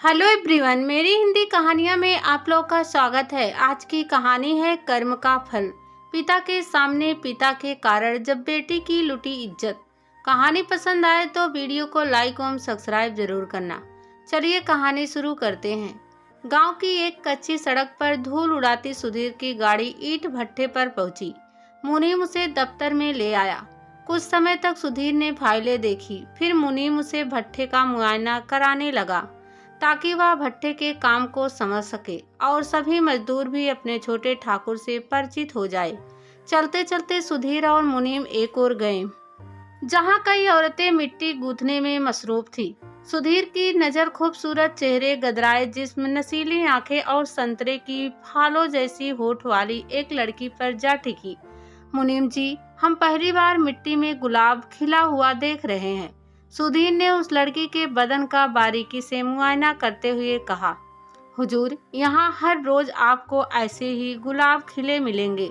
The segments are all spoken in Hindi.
हेलो एवरीवन, मेरी हिंदी कहानियाँ में आप लोग का स्वागत है। आज की कहानी है कर्म का फल। पिता के सामने पिता के कारण जब बेटी की लुटी इज्जत। कहानी पसंद आए तो वीडियो को लाइक और सब्सक्राइब जरूर करना। चलिए कहानी शुरू करते हैं। गांव की एक कच्ची सड़क पर धूल उड़ाती सुधीर की गाड़ी ईंट भट्ठे पर पहुंची। मुनीम उसे दफ्तर में ले आया। कुछ समय तक सुधीर ने फाइलें देखी, फिर मुनीम उसे भट्ठे का मुआयना कराने लगा ताकि वह भट्ठे के काम को समझ सके और सभी मजदूर भी अपने छोटे ठाकुर से परिचित हो जाए। चलते चलते सुधीर और मुनीम एक ओर गए जहां कई औरतें मिट्टी गूंथने में मसरूफ थी। सुधीर की नजर खूबसूरत चेहरे, गदराए जिस्म, नसीली आंखें और संतरे की फालों जैसी होठ वाली एक लड़की पर जा टिकी। मुनीम जी, हम पहली बार मिट्टी में गुलाब खिला हुआ देख रहे हैं। सुधीर ने उस लड़की के बदन का बारीकी से मुआयना करते हुए कहा। हुजूर, यहाँ हर रोज आपको ऐसे ही गुलाब खिले मिलेंगे।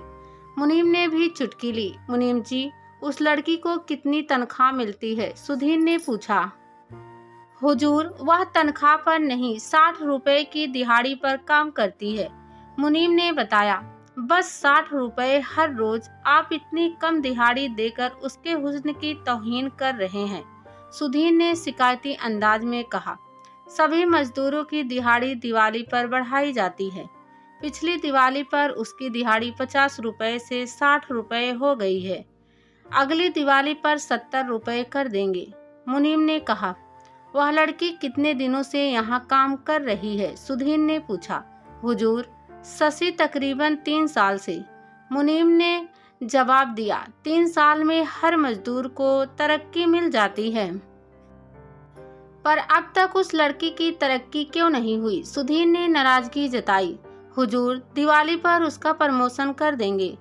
मुनीम ने भी चुटकी ली। मुनीम जी, उस लड़की को कितनी तनख्वाह मिलती है? सुधीर ने पूछा। हुजूर, वह तनख्वाह पर नहीं, 60 रुपए की दिहाड़ी पर काम करती है। मुनीम ने बताया। बस 60 रुपए हर रोज? आप इतनी कम दिहाड़ी देकर उसके हुस्न की तौहीन कर रहे हैं। सुधीर ने शिकायती अंदाज में कहा। सभी मजदूरों की दिहाड़ी दिवाली पर बढ़ाई जाती है। पिछली दिवाली पर उसकी दिहाड़ी 50 रुपए से 60 रुपए हो गई है। अगली दिवाली पर 70 रुपए कर देंगे। मुनीम ने कहा। वह लड़की कितने दिनों से यहाँ काम कर रही है? सुधीर ने पूछा। हुजूर, शशि तकरीबन 3 साल से। मुनीम ने जवाब दिया। 3 साल में हर मजदूर को तरक्की मिल जाती है, पर अब तक उस लड़की की तरक्की क्यों नहीं हुई? सुधीर ने नाराजगी जताई। हुजूर, दिवाली पर उसका प्रमोशन कर देंगे।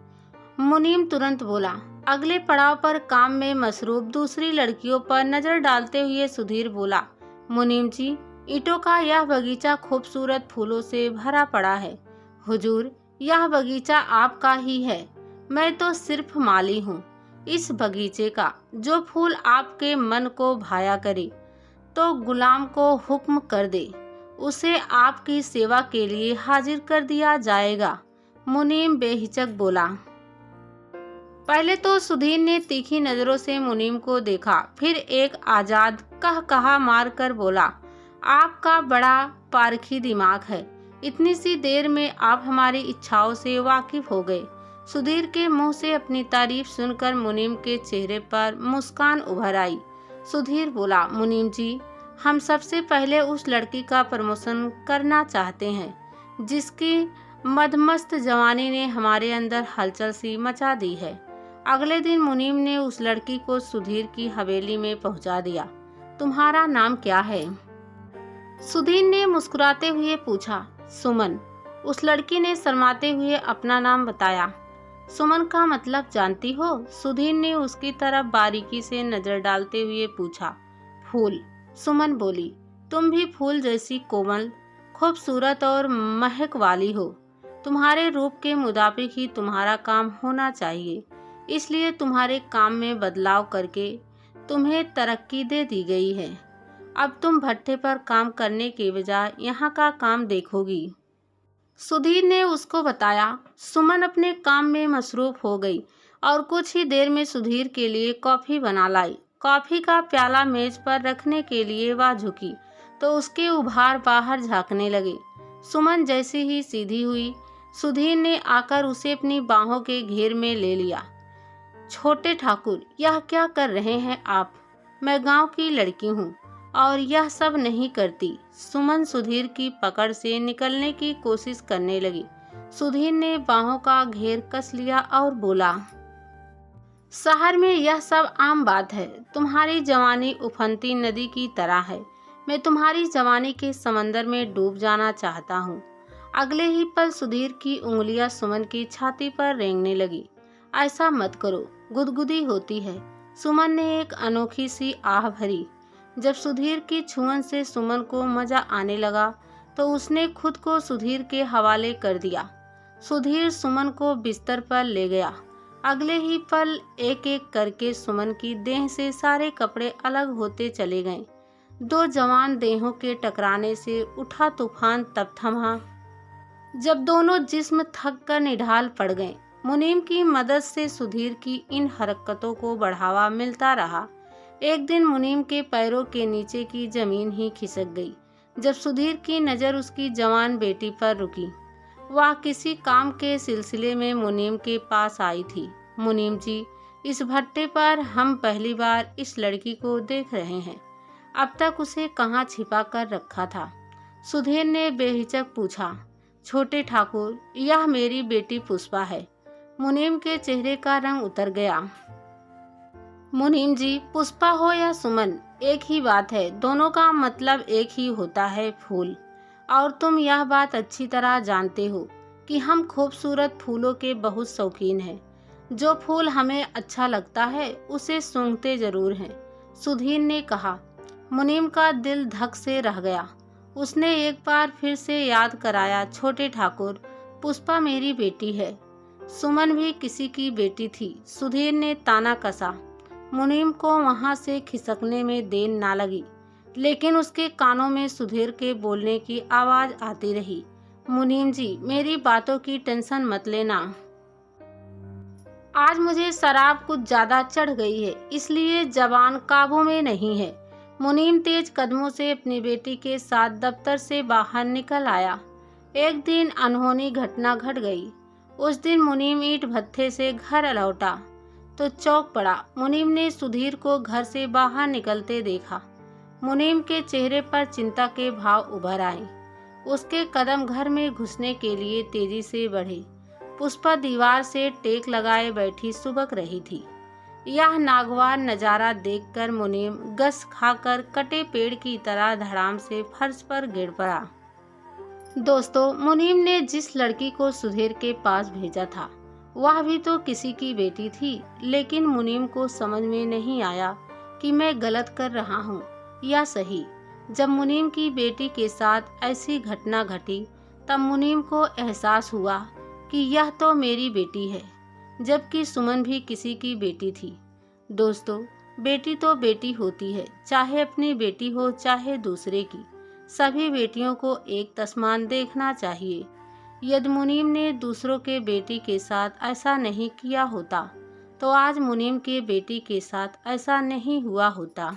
मुनीम तुरंत बोला। अगले पड़ाव पर काम में मसरूफ दूसरी लड़कियों पर नजर डालते हुए सुधीर बोला। मुनीम जी, ईंटों का यह बगीचा खूबसूरत फूलों से भरा पड़ा है। हुजूर, यह बगीचा आपका ही है, मैं तो सिर्फ माली हूँ। इस बगीचे का जो फूल आपके मन को भाया करे तो गुलाम को हुक्म कर दे, उसे आपकी सेवा के लिए हाजिर कर दिया जाएगा। मुनीम बेहिचक बोला। पहले तो सुधीर ने तीखी नजरों से मुनीम को देखा, फिर एक आजाद कहा मार कर बोला। आपका बड़ा पारखी दिमाग है। इतनी सी देर में आप हमारी इच्छाओं से वाकिफ हो गए। सुधीर के मुंह से अपनी तारीफ सुनकर मुनीम के चेहरे पर मुस्कान उभर आई। सुधीर बोला। मुनीम जी, हम सबसे पहले उस लड़की का प्रमोशन करना चाहते हैं जिसकी मदमस्त जवानी ने हमारे अंदर हलचल सी मचा दी है। अगले दिन मुनीम ने उस लड़की को सुधीर की हवेली में पहुंचा दिया। तुम्हारा नाम क्या है? सुधीर ने मुस्कुराते हुए पूछा। सुमन। उस लड़की ने शर्माते हुए अपना नाम बताया। सुमन का मतलब जानती हो? सुधीर ने उसकी तरफ बारीकी से नजर डालते हुए पूछा। फूल, सुमन बोली। तुम भी फूल जैसी कोमल, खूबसूरत और महक वाली हो। तुम्हारे रूप के मुताबिक ही तुम्हारा काम होना चाहिए, इसलिए तुम्हारे काम में बदलाव करके तुम्हें तरक्की दे दी गई है। अब तुम भट्ठे पर काम करने के बजाय यहाँ का काम देखोगी। सुधीर ने उसको बताया। सुमन अपने काम में मसरूफ हो गई और कुछ ही देर में सुधीर के लिए कॉफी बना लाई। कॉफी का प्याला मेज पर रखने के लिए वह झुकी तो उसके उभार बाहर झांकने लगे। सुमन जैसी ही सीधी हुई, सुधीर ने आकर उसे अपनी बाहों के घेर में ले लिया। छोटे ठाकुर, यह क्या कर रहे हैं आप? मैं गांव की लड़की हूँ और यह सब नहीं करती। सुमन सुधीर की पकड़ से निकलने की कोशिश करने लगी। सुधीर ने बाहों का घेर कस लिया और बोला। शहर में यह सब आम बात है। तुम्हारी जवानी उफनती नदी की तरह है। मैं तुम्हारी जवानी के समंदर में डूब जाना चाहता हूँ। अगले ही पल सुधीर की उंगलियां सुमन की छाती पर रेंगने लगी। ऐसा मत करो, गुदगुदी होती है। सुमन ने एक अनोखी सी आह भरी। जब सुधीर की छुअन से सुमन को मजा आने लगा तो उसने खुद को सुधीर के हवाले कर दिया। सुधीर सुमन को बिस्तर पर ले गया। अगले ही पल एक एक करके सुमन की देह से सारे कपड़े अलग होते चले गए। दो जवान देहों के टकराने से उठा तूफान तब थमा जब दोनों जिस्म थक कर निढाल पड़ गए। मुनीम की मदद से सुधीर की इन हरकतों को बढ़ावा मिलता रहा। एक दिन मुनीम के पैरों के नीचे की जमीन ही खिसक गई जब सुधीर की नज़र उसकी जवान बेटी पर रुकी। वह किसी काम के सिलसिले में मुनीम के पास आई थी। मुनीम जी, इस भट्टे पर हम पहली बार इस लड़की को देख रहे हैं। अब तक उसे कहाँ छिपा कर रखा था? सुधीर ने बेहिचक पूछा। छोटे ठाकुर, यह मेरी बेटी पुष्पा है। मुनीम के चेहरे का रंग उतर गया। मुनीम जी, पुष्पा हो या सुमन, एक ही बात है। दोनों का मतलब एक ही होता है, फूल। और तुम यह बात अच्छी तरह जानते हो कि हम खूबसूरत फूलों के बहुत शौकीन हैं। जो फूल हमें अच्छा लगता है उसे सूंघते जरूर हैं, सुधीर ने कहा। मुनीम का दिल धक से रह गया। उसने एक बार फिर से याद कराया, छोटे ठाकुर, पुष्पा मेरी बेटी है। सुमन भी किसी की बेटी थी, सुधीर ने ताना कसा। मुनीम को वहां से खिसकने में देर ना लगी, लेकिन उसके कानों में सुधीर के बोलने की आवाज आती रही। मुनीम जी, मेरी बातों की टेंशन मत लेना। आज मुझे शराब कुछ ज्यादा चढ़ गई है, इसलिए जबान काबू में नहीं है। मुनीम तेज कदमों से अपनी बेटी के साथ दफ्तर से बाहर निकल आया। एक दिन अनहोनी घटना घट गई। उस दिन मुनीम ईंट भट्ठे से घर लौटा तो चौंक पड़ा। मुनीम ने सुधीर को घर से बाहर निकलते देखा। मुनीम के चेहरे पर चिंता के भाव उभर आए। उसके कदम घर में घुसने के लिए तेजी से बढ़े। पुष्पा दीवार से टेक लगाए बैठी सुबक रही थी। यह नागवार नजारा देखकर मुनीम गस खाकर कटे पेड़ की तरह धड़ाम से फर्श पर गिर पड़ा। दोस्तों, मुनीम ने जिस लड़की को सुधीर के पास भेजा था वह भी तो किसी की बेटी थी, लेकिन मुनीम को समझ में नहीं आया कि मैं गलत कर रहा हूँ या सही। जब मुनीम की बेटी के साथ ऐसी घटना घटी तब मुनीम को एहसास हुआ कि यह तो मेरी बेटी है, जबकि सुमन भी किसी की बेटी थी। दोस्तों, बेटी तो बेटी होती है, चाहे अपनी बेटी हो चाहे दूसरे की। सभी बेटियों को एक तसमान देखना चाहिए। यदि मुनीम ने दूसरों के बेटी के साथ ऐसा नहीं किया होता तो आज मुनीम के बेटी के साथ ऐसा नहीं हुआ होता।